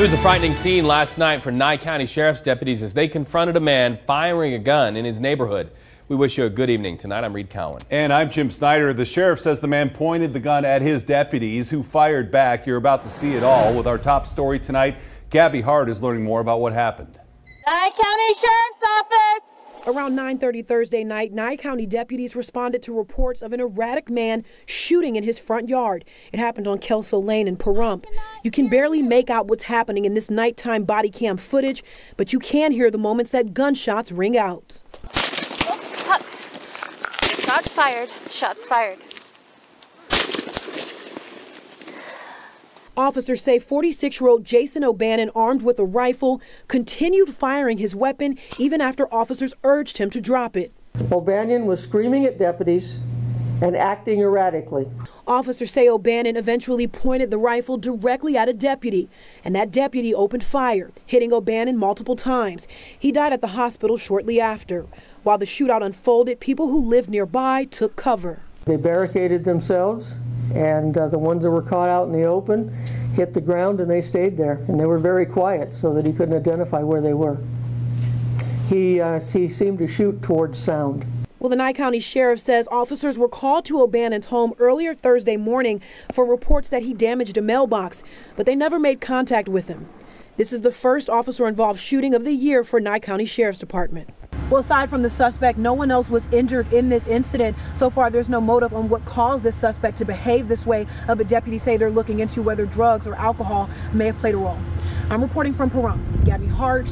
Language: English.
It was a frightening scene last night for NYE County Sheriff's deputies as they confronted a man firing a gun in his neighborhood. We wish you a good evening. Tonight, I'm Reed Cowan. And I'm Jim Snyder. The sheriff says the man pointed the gun at his deputies, who fired back. You're about to see it all with our top story tonight. Gabby Hart is learning more about what happened. NYE County Sheriff's Office! Around 9:30 Thursday night, NYE County deputies responded to reports of an erratic man shooting in his front yard. It happened on Kelso Lane in Pahrump. You can barely make out what's happening in this nighttime body cam footage, but you can hear the moments that gunshots ring out. Shots fired. Shots fired. Officers say 46-year-old Jason O'Bannon, armed with a rifle, continued firing his weapon even after officers urged him to drop it. O'Bannon was screaming at deputies and acting erratically. Officers say O'Bannon eventually pointed the rifle directly at a deputy, and that deputy opened fire, hitting O'Bannon multiple times. He died at the hospital shortly after. While the shootout unfolded, people who lived nearby took cover. They barricaded themselves, and the ones that were caught out in the open hit the ground, and they stayed there. And they were very quiet so that he couldn't identify where they were. He seemed to shoot towards sound. Well, the NYE County Sheriff says officers were called to O'Bannon's home earlier Thursday morning for reports that he damaged a mailbox, but they never made contact with him. This is the first officer-involved shooting of the year for NYE County Sheriff's Department. Well, aside from the suspect, no one else was injured in this incident. So far, there's no motive on what caused this suspect to behave this way, but deputies say they're looking into whether drugs or alcohol may have played a role. I'm reporting from Pahrump. Gabby Hart,